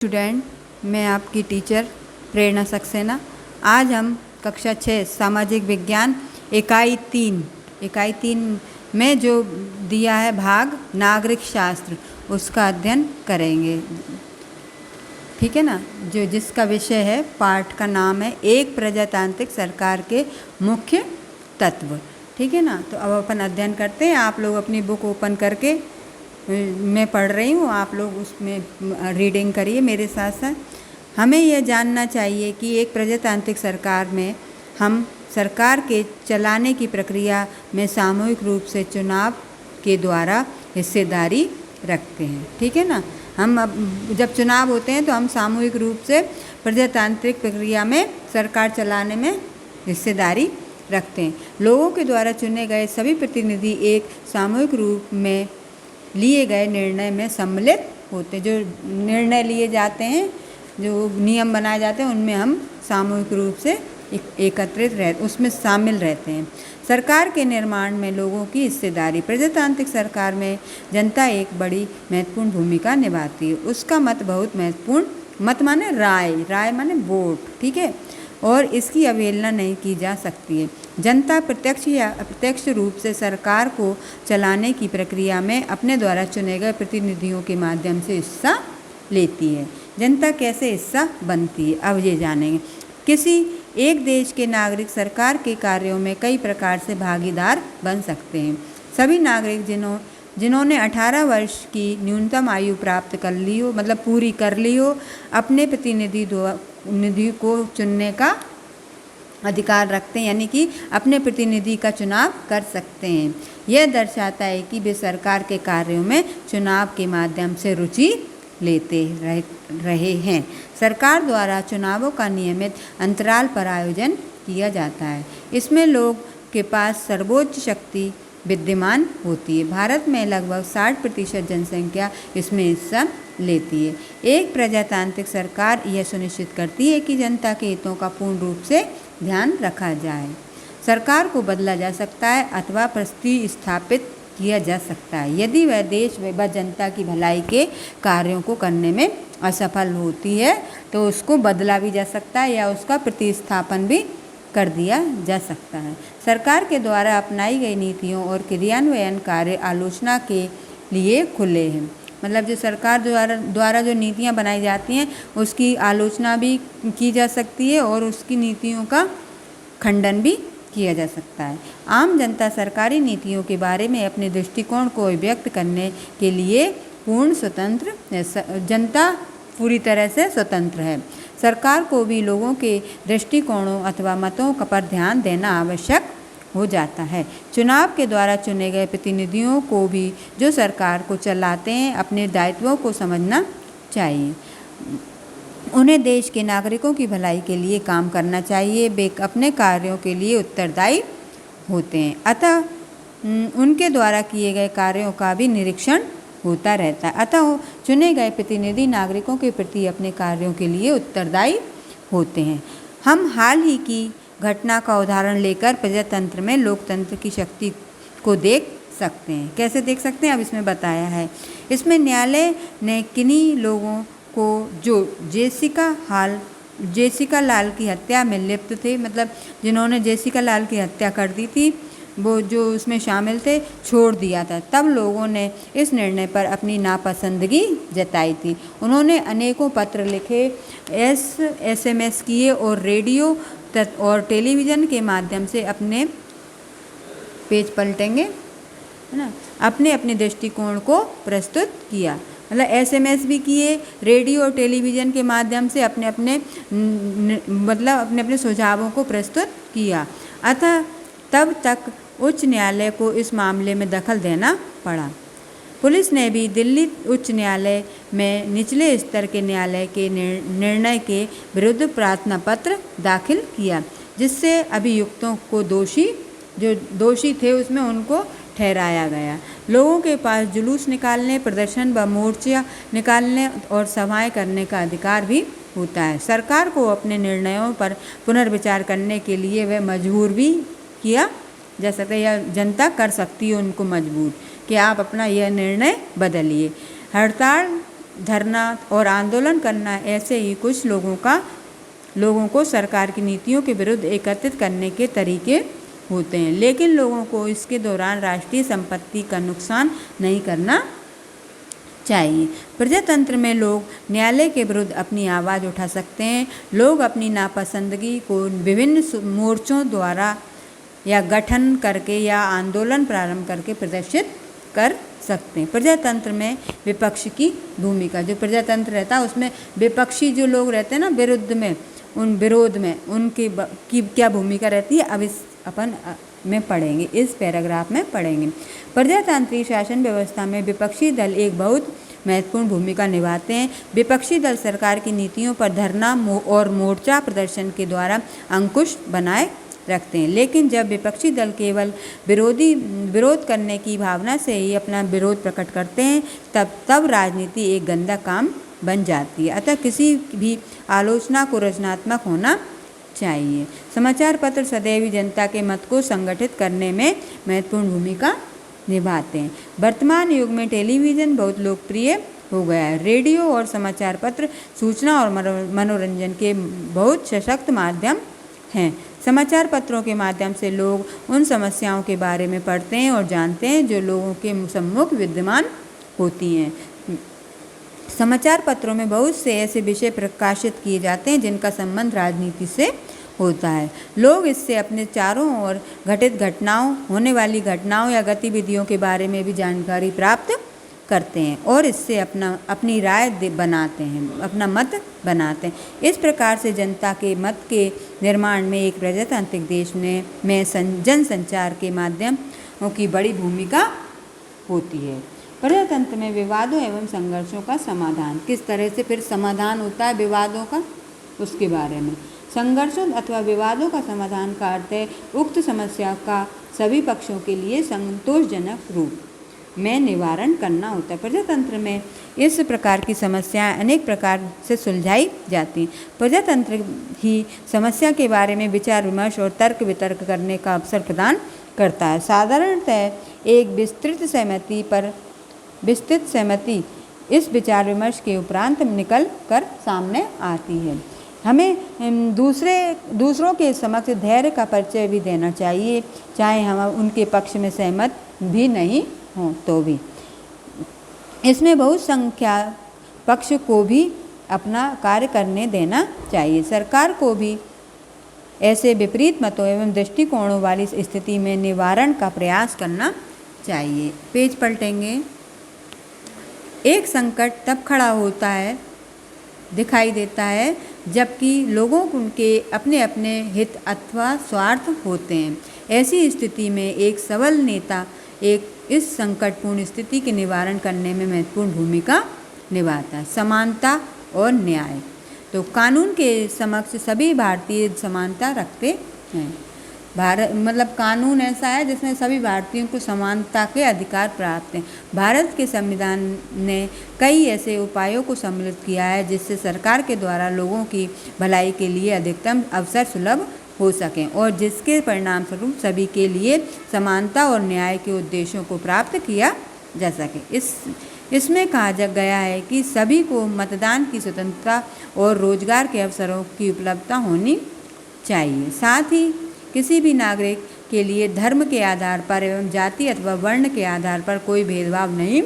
Student, मैं आपकी teacher प्रेरणा सक्सेना। आज हम कक्षा 6 सामाजिक विज्ञान इकाई 3 में जो दिया है भाग नागरिक शास्त्र, उसका अध्ययन करेंगे। ठीक है ना। जिसका विषय है, पाठ का नाम है एक प्रजातांत्रिक सरकार के मुख्य तत्व। ठीक है ना। तो अब अपन अध्ययन करते हैं। आप लोग अपनी बुक ओपन करके, मैं पढ़ रही हूँ, आप लोग उसमें रीडिंग करिए मेरे साथ साथ। हमें यह जानना चाहिए कि एक प्रजातांत्रिक सरकार में हम सरकार के चलाने की प्रक्रिया में सामूहिक रूप से चुनाव के द्वारा हिस्सेदारी रखते हैं। ठीक है ना। हम अब जब चुनाव होते हैं तो हम सामूहिक रूप से प्रजातांत्रिक प्रक्रिया में सरकार चलाने में हिस्सेदारी रखते हैं। लोगों के द्वारा चुने गए सभी प्रतिनिधि एक सामूहिक रूप में लिए गए निर्णय में सम्मिलित होते हैं। जो निर्णय लिए जाते हैं, जो नियम बनाए जाते हैं, उनमें हम सामूहिक रूप से एकत्रित उसमें शामिल रहते हैं। सरकार के निर्माण में लोगों की हिस्सेदारी। प्रजातांत्रिक सरकार में जनता एक बड़ी महत्वपूर्ण भूमिका निभाती है। उसका मत बहुत महत्वपूर्ण, मत माने राय माने वोट। ठीक है। और इसकी अवहेलना नहीं की जा सकती है। जनता प्रत्यक्ष या अप्रत्यक्ष रूप से सरकार को चलाने की प्रक्रिया में अपने द्वारा चुने गए प्रतिनिधियों के माध्यम से हिस्सा लेती है। जनता कैसे हिस्सा बनती है, अब ये जानेंगे। किसी एक देश के नागरिक सरकार के कार्यों में कई प्रकार से भागीदार बन सकते हैं। सभी नागरिक जिन्होंने 18 वर्ष की न्यूनतम आयु प्राप्त कर ली हो, मतलब पूरी कर ली हो, अपने प्रतिनिधि को चुनने का अधिकार रखते हैं, यानी कि अपने प्रतिनिधि का चुनाव कर सकते हैं। यह दर्शाता है कि वे सरकार के कार्यों में चुनाव के माध्यम से रुचि लेते रहे हैं। सरकार द्वारा चुनावों का नियमित अंतराल पर आयोजन किया जाता है। इसमें लोग के पास सर्वोच्च शक्ति विद्यमान होती है। भारत में लगभग 60% जनसंख्या इसमें हिस्सा लेती है। एक प्रजातांत्रिक सरकार यह सुनिश्चित करती है कि जनता के हितों का पूर्ण रूप से ध्यान रखा जाए। सरकार को बदला जा सकता है अथवा प्रतिस्थापित किया जा सकता है। यदि वह देश व जनता की भलाई के कार्यों को करने में असफल होती है तो उसको बदला भी जा सकता है या उसका प्रतिस्थापन भी कर दिया जा सकता है। सरकार के द्वारा अपनाई गई नीतियों और क्रियान्वयन कार्य आलोचना के लिए खुले हैं। मतलब जो सरकार द्वारा जो नीतियां बनाई जाती हैं, उसकी आलोचना भी की जा सकती है और उसकी नीतियों का खंडन भी किया जा सकता है। आम जनता सरकारी नीतियों के बारे में अपने दृष्टिकोण को व्यक्त करने के लिए पूर्ण स्वतंत्र है। जनता पूरी तरह से स्वतंत्र है। सरकार को भी लोगों के दृष्टिकोणों अथवा मतों पर ध्यान देना आवश्यक हो जाता है। चुनाव के द्वारा चुने गए प्रतिनिधियों को भी जो सरकार को चलाते हैं, अपने दायित्वों को समझना चाहिए। उन्हें देश के नागरिकों की भलाई के लिए काम करना चाहिए। वे अपने कार्यों के लिए उत्तरदायी होते हैं, अतः उनके द्वारा किए गए कार्यों का भी निरीक्षण होता रहता है। अतः चुने गए प्रतिनिधि नागरिकों के प्रति अपने कार्यों के लिए उत्तरदायी होते हैं। हम हाल ही की घटना का उदाहरण लेकर प्रजातंत्र में लोकतंत्र की शक्ति को देख सकते हैं। कैसे देख सकते हैं, अब इसमें बताया है। इसमें न्यायालय ने किन्हीं लोगों को जो जेसिका लाल की हत्या में लिप्त थे, मतलब जिन्होंने जेसिका लाल की हत्या कर दी थी, वो जो उसमें शामिल थे, छोड़ दिया था। तब लोगों ने इस निर्णय पर अपनी नापसंदगी जताई थी। उन्होंने अनेकों पत्र लिखे, SMS किए और रेडियो और टेलीविज़न के माध्यम से अपने पेज पलटेंगे, है ना, अपने दृष्टिकोण को प्रस्तुत किया। मतलब SMS भी किए, रेडियो और टेलीविज़न के माध्यम से अपने सुझावों को प्रस्तुत किया। अतः तब तक उच्च न्यायालय को इस मामले में दखल देना पड़ा। पुलिस ने भी दिल्ली उच्च न्यायालय में निचले स्तर के न्यायालय के निर्णय के विरुद्ध प्रार्थना पत्र दाखिल किया, जिससे अभियुक्तों को जो दोषी थे उसमें उनको ठहराया गया। लोगों के पास जुलूस निकालने, प्रदर्शन व मोर्चा निकालने और सभाएं करने का अधिकार भी होता है। सरकार को अपने निर्णयों पर पुनर्विचार करने के लिए वह मजबूर भी किया जा सकता है, या जनता कर सकती है उनको मजबूर कि आप अपना यह निर्णय बदलिए। हड़ताल धरना और आंदोलन करना ऐसे ही कुछ लोगों को सरकार की नीतियों के विरुद्ध एकत्रित करने के तरीके होते हैं, लेकिन लोगों को इसके दौरान राष्ट्रीय संपत्ति का नुकसान नहीं करना चाहिए। प्रजातंत्र में लोग न्यायालय के विरुद्ध अपनी आवाज़ उठा सकते हैं। लोग अपनी नापसंदगी को विभिन्न मोर्चों द्वारा या गठन करके या आंदोलन प्रारंभ करके प्रदर्शित कर सकते हैं। प्रजातंत्र में विपक्ष की भूमिका, जो प्रजातंत्र रहता है उसमें विपक्षी जो लोग रहते हैं ना विरोध में उनकी क्या भूमिका रहती है, अब इस अपन में पढ़ेंगे, इस पैराग्राफ में पढ़ेंगे। प्रजातांत्रिक शासन व्यवस्था में विपक्षी दल एक बहुत महत्वपूर्ण भूमिका निभाते हैं। विपक्षी दल सरकार की नीतियों पर धरना और मोर्चा प्रदर्शन के द्वारा अंकुश बनाए रखते हैं, लेकिन जब विपक्षी दल केवल विरोध करने की भावना से ही अपना विरोध प्रकट करते हैं तब राजनीति एक गंदा काम बन जाती है। अतः किसी भी आलोचना को रचनात्मक होना चाहिए। समाचार पत्र सदैव जनता के मत को संगठित करने में महत्वपूर्ण भूमिका निभाते हैं। वर्तमान युग में टेलीविज़न बहुत लोकप्रिय हो गया है। रेडियो और समाचार पत्र सूचना और मनोरंजन के बहुत सशक्त माध्यम हैं। समाचार पत्रों के माध्यम से लोग उन समस्याओं के बारे में पढ़ते हैं और जानते हैं जो लोगों के सम्मुख विद्यमान होती हैं। समाचार पत्रों में बहुत से ऐसे विषय प्रकाशित किए जाते हैं जिनका संबंध राजनीति से होता है। लोग इससे अपने चारों ओर घटित घटनाओं, होने वाली घटनाओं या गतिविधियों के बारे में भी जानकारी प्राप्त करते हैं और इससे अपनी राय बनाते हैं, अपना मत बनाते हैं। इस प्रकार से जनता के मत के निर्माण में एक प्रजातांत्रिक देश में जनसंचार के माध्यमों की बड़ी भूमिका होती है। प्रजातंत्र में विवादों एवं संघर्षों का समाधान, किस तरह से फिर समाधान होता है विवादों का, उसके बारे में। संघर्षों अथवा विवादों का समाधान का अर्थ है उक्त समस्या का सभी पक्षों के लिए संतोषजनक रूप में निवारण करना होता है। प्रजातंत्र में इस प्रकार की समस्याएं अनेक प्रकार से सुलझाई जाती हैं। प्रजातंत्र ही समस्या के बारे में विचार विमर्श और तर्क वितर्क करने का अवसर प्रदान करता है। साधारणतः एक विस्तृत सहमति इस विचार विमर्श के उपरांत निकल कर सामने आती है। हमें दूसरों के समक्ष धैर्य का परिचय भी देना चाहिए, चाहे हम उनके पक्ष में सहमत भी नहीं हों तो भी। इसमें बहुसंख्यक पक्ष को भी अपना कार्य करने देना चाहिए। सरकार को भी ऐसे विपरीत मतों एवं दृष्टिकोणों वाली स्थिति में निवारण का प्रयास करना चाहिए। पेज पलटेंगे। एक संकट तब खड़ा होता है, दिखाई देता है, जबकि लोगों के अपने अपने हित अथवा स्वार्थ होते हैं। ऐसी स्थिति में एक सबल नेता इस संकटपूर्ण स्थिति के निवारण करने में महत्वपूर्ण भूमिका निभाता है। समानता और न्याय, तो कानून के समक्ष सभी भारतीय समानता रखते हैं। कानून ऐसा है जिसमें सभी भारतीयों को समानता के अधिकार प्राप्त हैं। भारत के संविधान ने कई ऐसे उपायों को सम्मिलित किया है जिससे सरकार के द्वारा लोगों की भलाई के लिए अधिकतम अवसर सुलभ हो सकें और जिसके परिणाम स्वरूप सभी के लिए समानता और न्याय के उद्देश्यों को प्राप्त किया जा सके। इसमें कहा गया है कि सभी को मतदान की स्वतंत्रता और रोजगार के अवसरों की उपलब्धता होनी चाहिए। साथ ही किसी भी नागरिक के लिए धर्म के आधार पर एवं जाति अथवा वर्ण के आधार पर कोई भेदभाव नहीं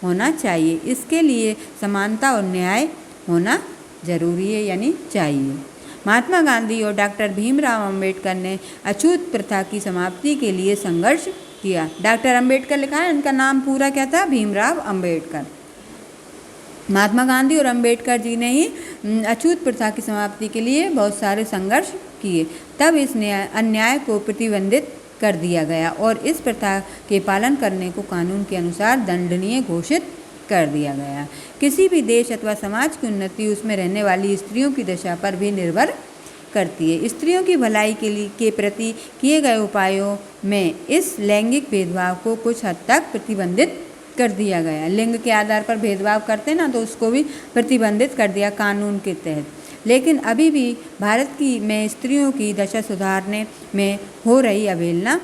होना चाहिए। इसके लिए समानता और न्याय होना जरूरी है, यानी चाहिए। महात्मा गांधी और डॉक्टर भीमराव अंबेडकर ने अछूत प्रथा की समाप्ति के लिए संघर्ष किया। डॉक्टर अंबेडकर लिखा है, इनका नाम पूरा क्या था? भीमराव अंबेडकर। महात्मा गांधी और अंबेडकर जी ने ही अछूत प्रथा की समाप्ति के लिए बहुत सारे संघर्ष किए। तब इस अन्याय को प्रतिबंधित कर दिया गया और इस प्रथा के पालन करने को कानून के अनुसार दंडनीय घोषित कर दिया गया। किसी भी देश अथवा समाज की उन्नति उसमें रहने वाली स्त्रियों की दशा पर भी निर्भर करती है। स्त्रियों की भलाई के प्रति किए गए उपायों में इस लैंगिक भेदभाव को कुछ हद तक प्रतिबंधित कर दिया गया। लिंग के आधार पर भेदभाव करते ना, तो उसको भी प्रतिबंधित कर दिया कानून के तहत। लेकिन अभी भी भारत में स्त्रियों की दशा सुधारने में हो रही अवहेलना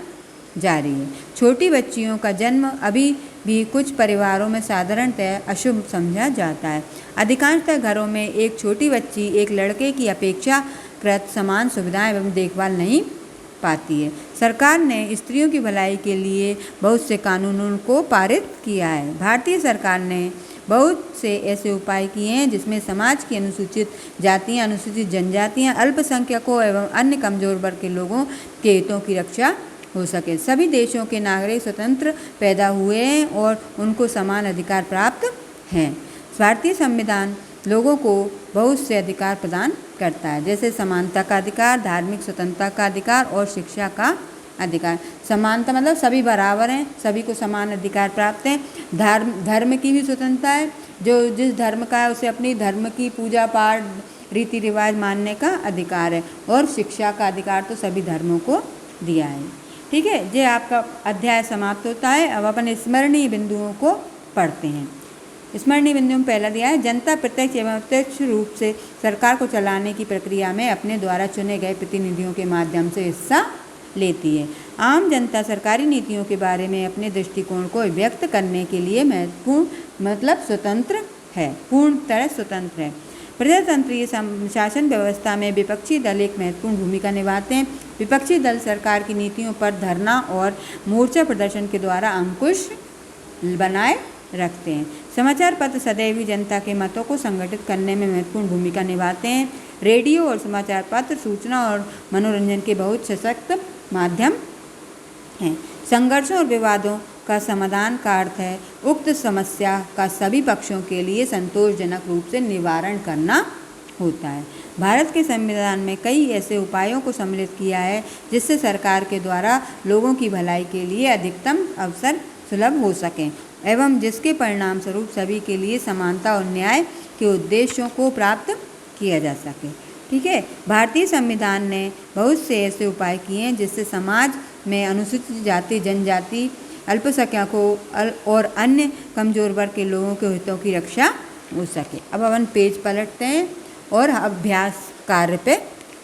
जारी है। छोटी बच्चियों का जन्म अभी भी कुछ परिवारों में साधारणतः अशुभ समझा जाता है। अधिकांशतः घरों में एक छोटी बच्ची एक लड़के की अपेक्षाकृत समान सुविधाएं एवं देखभाल नहीं पाती है। सरकार ने स्त्रियों की भलाई के लिए बहुत से कानूनों को पारित किया है। भारतीय सरकार ने बहुत से ऐसे उपाय किए हैं जिसमें समाज की अनुसूचित जातियां, अनुसूचित जनजातियां, अल्पसंख्यकों एवं अन्य कमजोर वर्ग के लोगों के हितों की रक्षा हो सके। सभी देशों के नागरिक स्वतंत्र पैदा हुए हैं और उनको समान अधिकार प्राप्त हैं। भारतीय संविधान लोगों को बहुत से अधिकार प्रदान करता है, जैसे समानता का अधिकार, धार्मिक स्वतंत्रता का अधिकार और शिक्षा का अधिकार। समानता मतलब सभी बराबर हैं, सभी को समान अधिकार प्राप्त हैं। धर्म की भी स्वतंत्रता है, जो जिस धर्म का है उसे अपनी धर्म की पूजा पाठ रीति रिवाज मानने का अधिकार है। और शिक्षा का अधिकार तो सभी धर्मों को दिया है। ठीक है, ये आपका अध्याय समाप्त होता है। अब अपन स्मरणीय बिंदुओं को पढ़ते हैं। स्मरणीय बिंदुओं में पहला दिया है, जनता प्रत्यक्ष एवं अप्रत्यक्ष रूप से सरकार को चलाने की प्रक्रिया में अपने द्वारा चुने गए प्रतिनिधियों के माध्यम से हिस्सा लेती है। आम जनता सरकारी नीतियों के बारे में अपने दृष्टिकोण को व्यक्त करने के लिए महत्वपूर्ण मतलब स्वतंत्र है, पूर्ण तरह स्वतंत्र है। प्रजातंत्रीय शासन व्यवस्था में विपक्षी दल एक महत्वपूर्ण भूमिका निभाते हैं। विपक्षी दल सरकार की नीतियों पर धरना और मोर्चा प्रदर्शन के द्वारा अंकुश बनाए रखते हैं। समाचार पत्र सदैव ही जनता के मतों को संगठित करने में महत्वपूर्ण भूमिका निभाते हैं। रेडियो और समाचार पत्र सूचना और मनोरंजन के बहुत सशक्त माध्यम हैं। संघर्षों और विवादों का समाधान का अर्थ है उक्त समस्या का सभी पक्षों के लिए संतोषजनक रूप से निवारण करना होता है। भारत के संविधान में कई ऐसे उपायों को सम्मिलित किया है जिससे सरकार के द्वारा लोगों की भलाई के लिए अधिकतम अवसर सुलभ हो सकें एवं जिसके परिणाम स्वरूप सभी के लिए समानता और न्याय के उद्देश्यों को प्राप्त किया जा सके। ठीक है, भारतीय संविधान ने बहुत से ऐसे उपाय किए हैं जिससे समाज में अनुसूचित जाति, जनजाति, अल्पसंख्यकों और अन्य कमजोर वर्ग के लोगों के हितों की रक्षा हो सके। अब अपन पेज पलटते हैं और अभ्यास कार्य पे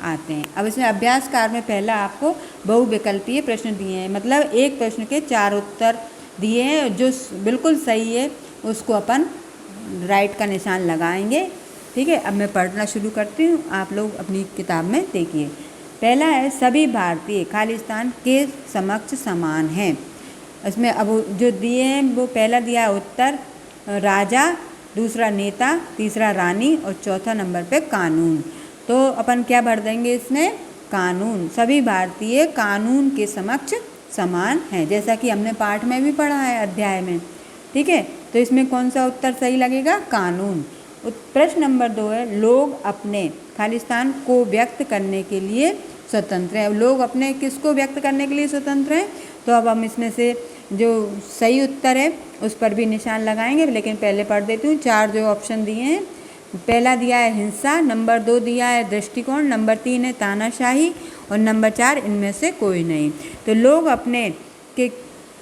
आते हैं। अब इसमें अभ्यास कार्य में पहला आपको बहुविकल्पीय प्रश्न दिए हैं, मतलब एक प्रश्न के 4 उत्तर दिए हैं। जो बिल्कुल सही है उसको अपन राइट का निशान लगाएंगे। ठीक है, अब मैं पढ़ना शुरू करती हूँ, आप लोग अपनी किताब में देखिए। पहला है, सभी भारतीय खालिस्तान के समक्ष समान हैं। इसमें अब जो दिए हैं वो पहला दिया है उत्तर राजा, दूसरा नेता, तीसरा रानी और चौथा नंबर पे कानून। तो अपन क्या भर देंगे इसमें, कानून। सभी भारतीय कानून के समक्ष समान हैं, जैसा कि हमने पाठ में भी पढ़ा है अध्याय में। ठीक है, तो इसमें कौन सा उत्तर सही लगेगा, कानून। प्रश्न नंबर 2 है, लोग अपने खालिस्तान को व्यक्त करने के लिए स्वतंत्र हैं। लोग अपने किसको व्यक्त करने के लिए स्वतंत्र हैं, तो अब हम इसमें से जो सही उत्तर है उस पर भी निशान लगाएंगे, लेकिन पहले पढ़ देती हूँ। 4 जो ऑप्शन दिए हैं, पहला दिया है हिंसा, नंबर 2 दिया है दृष्टिकोण, नंबर 3 है तानाशाही और नंबर 4 इनमें से कोई नहीं। तो लोग अपने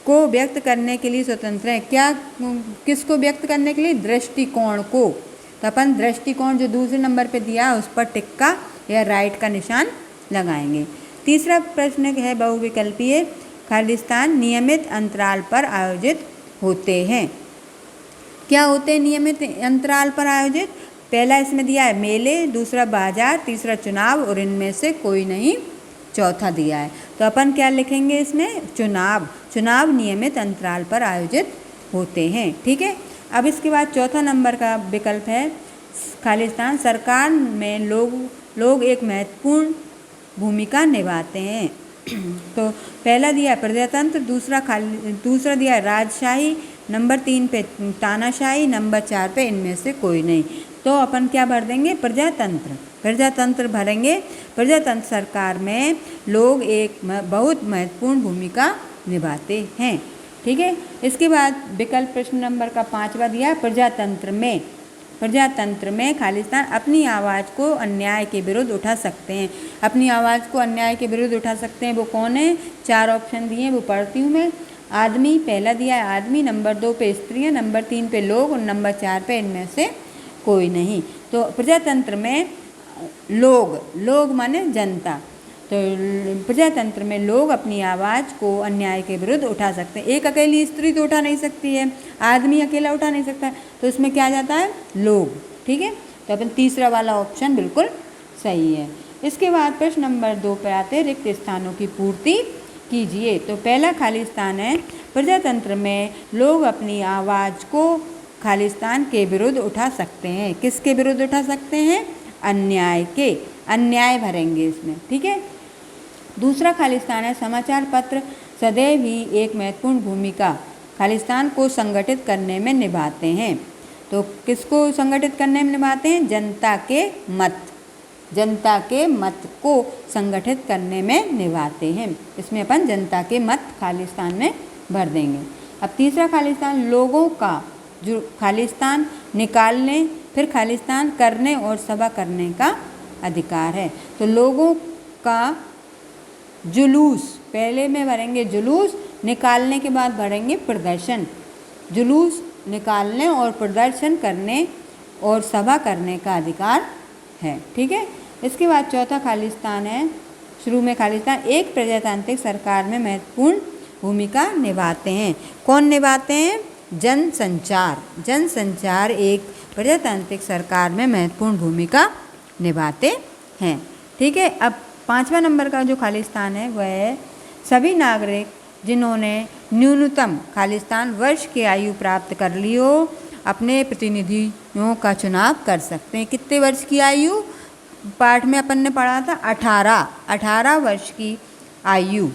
को व्यक्त करने के लिए स्वतंत्र हैं। क्या, किसको व्यक्त करने के लिए, दृष्टिकोण को। तो अपन दृष्टिकोण जो दूसरे नंबर पे दिया उस पर टिक्का या राइट का निशान लगाएंगे। तीसरा प्रश्न है बहुविकल्पीय, खालिस्तान नियमित अंतराल पर आयोजित होते हैं। क्या होते हैं नियमित अंतराल पर आयोजित, पहला इसमें दिया है मेले, दूसरा बाजार, तीसरा चुनाव और इनमें से कोई नहीं चौथा दिया है। तो अपन क्या लिखेंगे इसमें, चुनाव। चुनाव नियमित अंतराल पर आयोजित होते हैं। ठीक है, अब इसके बाद चौथा नंबर का विकल्प है, खालिस्तान सरकार में लोग एक महत्वपूर्ण भूमिका निभाते हैं। तो पहला दिया है प्रजातंत्र, दूसरा दिया है राजशाही, नंबर 3 पे तानाशाही, नंबर 4 पे इनमें से कोई नहीं। तो अपन क्या भर देंगे, प्रजातंत्र। प्रजातंत्र भरेंगे। प्रजातंत्र सरकार में लोग एक बहुत महत्वपूर्ण भूमिका निभाते हैं। ठीक है, इसके बाद विकल्प प्रश्न नंबर का 5वां दिया, प्रजातंत्र में खालिस्तान अपनी आवाज़ को अन्याय के विरुद्ध उठा सकते हैं। अपनी आवाज़ को अन्याय के विरुद्ध उठा सकते हैं, वो कौन है, 4 ऑप्शन दिए हैं वो पढ़ती हूँ मैं। आदमी, पहला दिया है आदमी, नंबर 2 पे स्त्रियाँ, नंबर 3 पे लोग और नंबर 4 पे इनमें से कोई नहीं। तो प्रजातंत्र में लोग माने जनता, तो प्रजातंत्र में लोग अपनी आवाज़ को अन्याय के विरुद्ध उठा सकते हैं। एक अकेली स्त्री तो उठा नहीं सकती है, आदमी अकेला उठा नहीं सकता है, तो इसमें क्या आ जाता है, लोग। ठीक है, तो अपन तीसरा वाला ऑप्शन बिल्कुल सही है। इसके बाद प्रश्न नंबर 2 पर आते हैं, रिक्त स्थानों की पूर्ति कीजिए। तो पहला खाली स्थान है, प्रजातंत्र में लोग अपनी आवाज़ को खालिस्तान के विरुद्ध उठा सकते हैं। किसके विरुद्ध उठा सकते हैं, अन्याय के, अन्याय भरेंगे इसमें। ठीक है, दूसरा खालिस्तान है, समाचार पत्र सदैव ही एक महत्वपूर्ण भूमिका खालिस्तान को संगठित करने में निभाते हैं। तो किसको संगठित करने में निभाते हैं, जनता के मत, जनता के मत को संगठित करने में निभाते हैं। इसमें अपन जनता के मत खालिस्तान में भर देंगे। अब तीसरा खालिस्तान, लोगों का जो खालिस्तान निकालने, फिर खालिस्तान करने और सभा करने का अधिकार है। तो लोगों का जुलूस, पहले में भरेंगे जुलूस, निकालने के बाद भरेंगे प्रदर्शन। जुलूस निकालने और प्रदर्शन करने और सभा करने का अधिकार है। ठीक है, इसके बाद चौथा खालिस्तान है, शुरू में खालिस्तान एक प्रजातांत्रिक सरकार में महत्वपूर्ण भूमिका निभाते हैं। कौन निभाते हैं, जनसंचार। जनसंचार एक प्रजातांत्रिक सरकार में महत्वपूर्ण भूमिका निभाते हैं। ठीक है, अब 5वां नंबर का जो खालिस्तान है वह है, सभी नागरिक जिन्होंने न्यूनतम खालिस्तान वर्ष की आयु प्राप्त कर ली हो अपने प्रतिनिधियों का चुनाव कर सकते हैं। कितने वर्ष की आयु, पाठ में अपन ने पढ़ा था 18 वर्ष की आयु।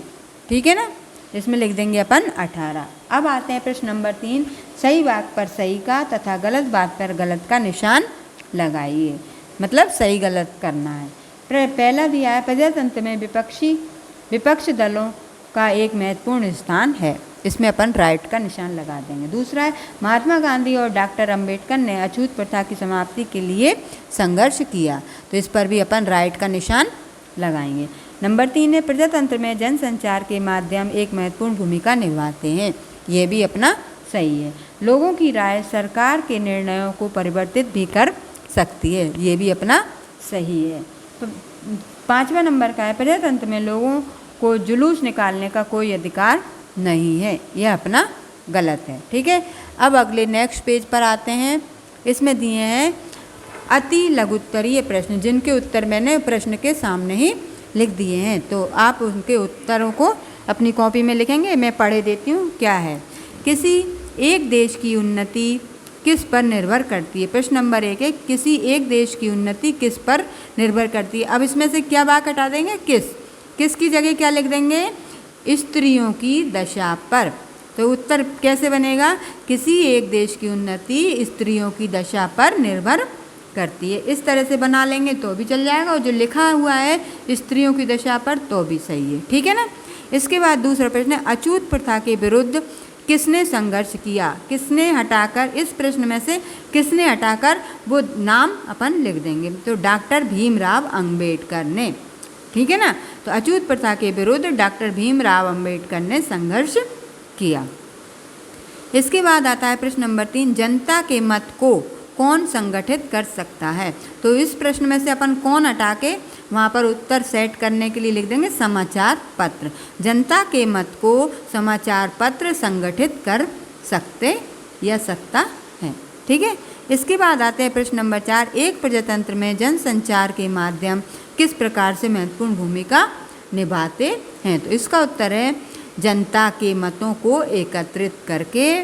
ठीक है ना, इसमें लिख देंगे अपन 18। अब आते हैं प्रश्न नंबर 3, सही बात पर सही का तथा गलत बात पर गलत का निशान लगाइए। मतलब सही गलत करना है। पहला दिया है, प्रजातंत्र में विपक्ष दलों का एक महत्वपूर्ण स्थान है। इसमें अपन राइट का निशान लगा देंगे। दूसरा है, महात्मा गांधी और डॉक्टर अंबेडकर ने अछूत प्रथा की समाप्ति के लिए संघर्ष किया। तो इस पर भी अपन राइट का निशान लगाएंगे। नंबर 3 है, प्रजातंत्र में जनसंचार के माध्यम एक महत्वपूर्ण भूमिका निभाते हैं। ये भी अपना सही है। लोगों की राय सरकार के निर्णयों को परिवर्तित भी कर सकती है। ये भी अपना सही है। तो 5वां नंबर का है, प्रजातंत्र में लोगों को जुलूस निकालने का कोई अधिकार नहीं है। यह अपना गलत है। ठीक है, अब अगले नेक्स्ट पेज पर आते हैं। इसमें दिए हैं अति लघुत्तरीय प्रश्न, जिनके उत्तर मैंने प्रश्न के सामने ही लिख दिए हैं। तो आप उनके उत्तरों को अपनी कॉपी में लिखेंगे। मैं पढ़े देती हूँ क्या है। किसी एक देश की उन्नति किस पर निर्भर करती है। प्रश्न नंबर 1 है, किसी एक देश की उन्नति किस पर निर्भर करती है। अब इसमें से क्या बात हटा देंगे, किस की जगह क्या लिख देंगे, स्त्रियों की दशा पर। तो उत्तर कैसे बनेगा, किसी एक देश की उन्नति स्त्रियों की दशा पर निर्भर करती है। इस तरह से बना लेंगे तो भी चल जाएगा, और जो लिखा हुआ है स्त्रियों की दशा पर तो भी सही है। ठीक है ना। इसके बाद दूसरा प्रश्न है, अछूत प्रथा के विरुद्ध किसने संघर्ष किया। किसने हटाकर, इस प्रश्न में से किसने हटाकर वो नाम अपन लिख देंगे। तो डॉक्टर भीमराव अंबेडकर ने। ठीक है ना। तो अछूत प्रथा के विरुद्ध डॉक्टर भीमराव अंबेडकर ने संघर्ष किया। इसके बाद आता है प्रश्न नंबर 3, जनता के मत को कौन संगठित कर सकता है। तो इस प्रश्न में से अपन कौन हटा के वहाँ पर उत्तर सेट करने के लिए लिख देंगे समाचार पत्र। जनता के मत को समाचार पत्र संगठित कर सकते या सकता है। ठीक है। इसके बाद आते हैं प्रश्न नंबर 4, एक प्रजातंत्र में जनसंचार के माध्यम किस प्रकार से महत्वपूर्ण भूमिका निभाते हैं। तो इसका उत्तर है, जनता के मतों को एकत्रित करके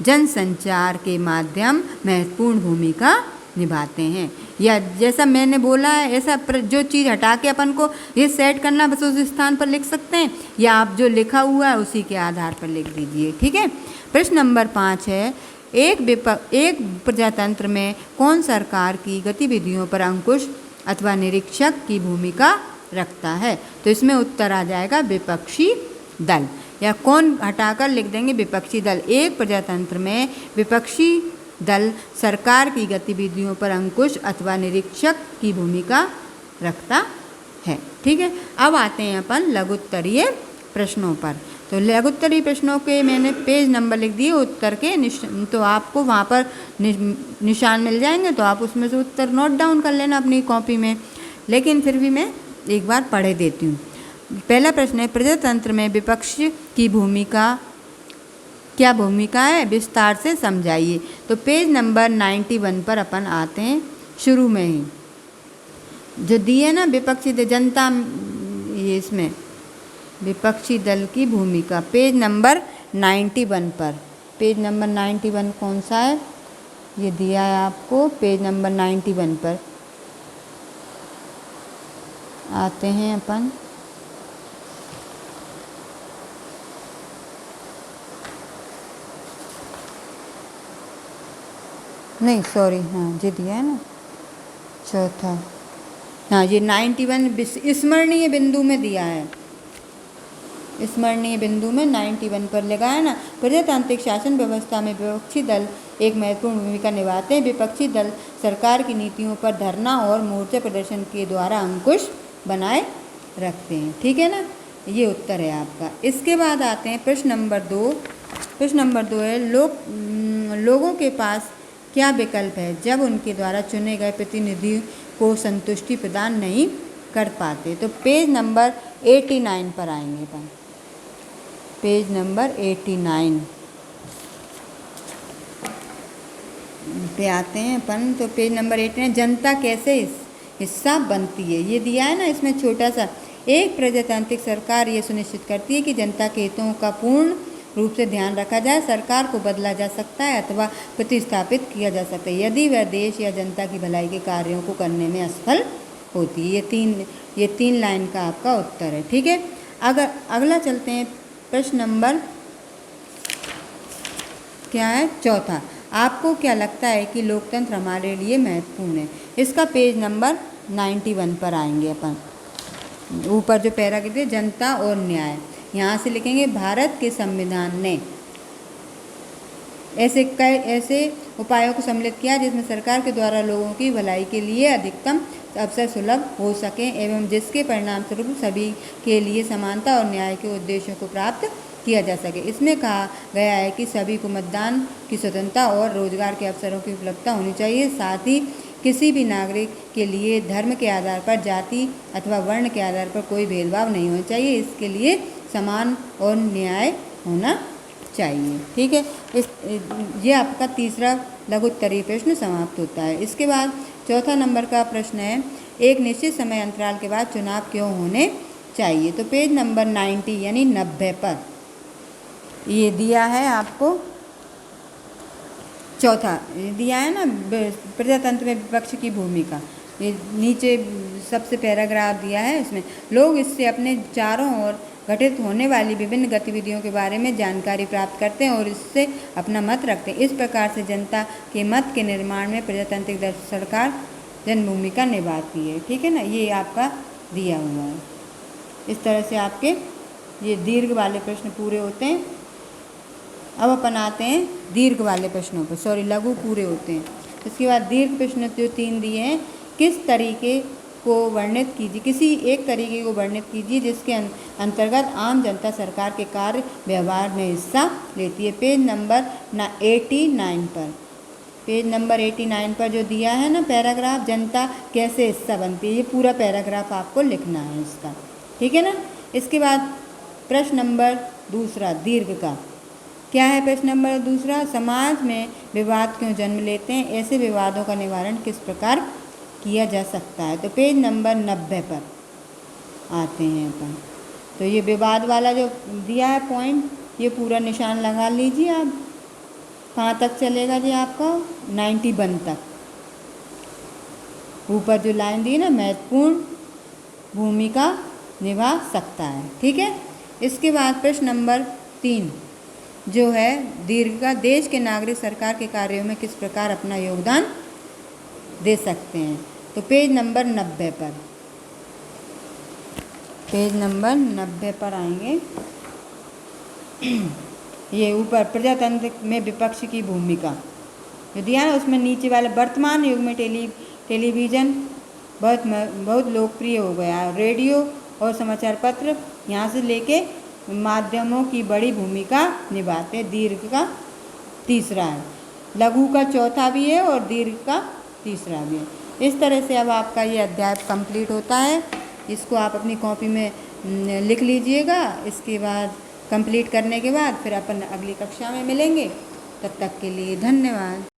जनसंचार के माध्यम महत्वपूर्ण भूमिका निभाते हैं। या जैसा मैंने बोला है ऐसा जो चीज़ हटा के अपन को ये सेट करना, बस उस स्थान पर लिख सकते हैं, या आप जो लिखा हुआ है उसी के आधार पर लिख दीजिए। ठीक है। प्रश्न नंबर 5 है, एक प्रजातंत्र में कौन सरकार की गतिविधियों पर अंकुश अथवा निरीक्षक की भूमिका रखता है। तो इसमें उत्तर आ जाएगा विपक्षी दल, या कौन हटाकर लिख देंगे विपक्षी दल। एक प्रजातंत्र में विपक्षी दल सरकार की गतिविधियों पर अंकुश अथवा निरीक्षक की भूमिका रखता है। ठीक है। अब आते हैं अपन लघुत्तरीय प्रश्नों पर। तो लघुत्तरीय प्रश्नों के मैंने पेज नंबर लिख दिए उत्तर के, तो आपको वहाँ पर निशान मिल जाएंगे, तो आप उसमें से उत्तर नोट डाउन कर लेना अपनी कॉपी में। लेकिन फिर भी मैं एक बार पढ़े देती हूँ। पहला प्रश्न है, प्रजातंत्र में विपक्ष की भूमिका क्या भूमिका है, विस्तार से समझाइए। तो पेज नंबर 91 पर अपन आते हैं। शुरू में ही जो दिए ना विपक्षी जनता, ये इसमें विपक्षी दल की भूमिका, पेज नंबर 91 पर। पेज नंबर 91 कौन सा है, ये दिया है आपको, पेज नंबर 91 पर आते हैं अपन। नहीं सॉरी, हाँ जी दिया है ना, चौथा, हाँ ये 91 स्मरणीय बिंदु में दिया है, स्मरणीय बिंदु में 91 पर लगा है ना। प्रजातांत्रिक शासन व्यवस्था में विपक्षी दल एक महत्वपूर्ण भूमिका निभाते हैं। विपक्षी दल सरकार की नीतियों पर धरना और मोर्चा प्रदर्शन के द्वारा अंकुश बनाए रखते हैं। ठीक है ना, ये उत्तर है आपका। इसके बाद आते हैं प्रश्न नंबर 2। प्रश्न नंबर 2 है, लोगों के पास क्या विकल्प है जब उनके द्वारा चुने गए प्रतिनिधि को संतुष्टि प्रदान नहीं कर पाते। तो पेज नंबर 89 पर आएंगे अपन, पेज नंबर 89 पे आते हैं अपन। तो पेज नंबर 89, जनता कैसे हिस्सा बनती है, ये दिया है ना इसमें छोटा सा। एक प्रजातांत्रिक सरकार ये सुनिश्चित करती है कि जनता के हितों का पूर्ण रूप से ध्यान रखा जाए। सरकार को बदला जा सकता है अथवा प्रतिस्थापित किया जा सकता है यदि वह देश या जनता की भलाई के कार्यों को करने में असफल होती है। ये तीन लाइन का आपका उत्तर है। ठीक है, अगर अगला चलते हैं, प्रश्न नंबर क्या है, चौथा। आपको क्या लगता है कि लोकतंत्र हमारे लिए महत्वपूर्ण है। इसका पेज नंबर 91 पर आएंगे अपन। ऊपर जो पैरा कहते हैं जनता और न्याय, यहाँ से लिखेंगे भारत के संविधान ने ऐसे उपायों को सम्मिलित किया जिसमें सरकार के द्वारा लोगों की भलाई के लिए अधिकतम अवसर सुलभ हो सके एवं जिसके परिणाम स्वरूप सभी के लिए समानता और न्याय के उद्देश्यों को प्राप्त किया जा सके। इसमें कहा गया है कि सभी को मतदान की स्वतंत्रता और रोजगार के अवसरों की उपलब्धता होनी चाहिए। साथ ही किसी भी नागरिक के लिए धर्म के आधार पर, जाति अथवा वर्ण के आधार पर कोई भेदभाव नहीं होना चाहिए। इसके लिए समान और न्याय होना चाहिए। ठीक है, ये आपका तीसरा लघु उत्तरीय प्रश्न समाप्त होता है। इसके बाद चौथा नंबर का प्रश्न है, एक निश्चित समय अंतराल के बाद चुनाव क्यों होने चाहिए। तो पेज नंबर 90 यानी 90 पर ये दिया है आपको, चौथा दिया है ना, प्रजातंत्र में विपक्ष की भूमिका। ये नीचे सबसे पैराग्राफ दिया है, इसमें लोग इससे अपने चारों ओर घटित होने वाली विभिन्न गतिविधियों के बारे में जानकारी प्राप्त करते हैं और इससे अपना मत रखते हैं। इस प्रकार से जनता के मत के निर्माण में प्रजातांत्रिक सरकार जन भूमिका निभाती है। ठीक है ना, ये आपका दिया हुआ है। इस तरह से आपके ये दीर्घ वाले प्रश्न पूरे होते हैं। अब अपन आते हैं दीर्घ वाले प्रश्नों पर, सॉरी लघु पूरे होते हैं। इसके बाद दीर्घ प्रश्न जो 3 दिए हैं, किस तरीके को वर्णित कीजिए, किसी एक तरीके को वर्णित कीजिए जिसके अंतर्गत आम जनता सरकार के कार्य व्यवहार में हिस्सा लेती है। पेज नंबर 89 पर, पेज नंबर 89 पर जो दिया है ना पैराग्राफ, जनता कैसे हिस्सा बनती है, ये पूरा पैराग्राफ आपको लिखना है इसका। ठीक है ना। इसके बाद प्रश्न नंबर दूसरा दीर्घ का क्या है, प्रश्न नंबर दूसरा, समाज में विवाद क्यों जन्म लेते हैं, ऐसे विवादों का निवारण किस प्रकार किया जा सकता है। तो पेज नंबर 90 पर आते हैं अपन। तो ये विवाद वाला जो दिया है पॉइंट, ये पूरा निशान लगा लीजिए आप। कहाँ तक चलेगा जी आपका, 91 तक। ऊपर जो लाइन दी ना, महत्वपूर्ण भूमिका निभा सकता है। ठीक है। इसके बाद प्रश्न नंबर 3 जो है दीर्घ का, देश के नागरिक सरकार के कार्यों में किस प्रकार अपना योगदान दे सकते हैं। तो पेज नंबर 90 पर, पेज नंबर 90 पर आएंगे। ये ऊपर प्रजातंत्र में विपक्ष की भूमिका जो दिया है, उसमें नीचे वाले वर्तमान युग में टेलीविज़न बहुत लोकप्रिय हो गया है। रेडियो और समाचार पत्र यहाँ से लेके माध्यमों की बड़ी भूमिका निभाते हैं। दीर्घ का तीसरा है, लघु का चौथा भी है और दीर्घ का तीसरा भी है। इस तरह से अब आपका ये अध्याय कंप्लीट होता है। इसको आप अपनी कॉपी में लिख लीजिएगा। इसके बाद कंप्लीट करने के बाद फिर अपन अगली कक्षा में मिलेंगे। तब तक के लिए धन्यवाद।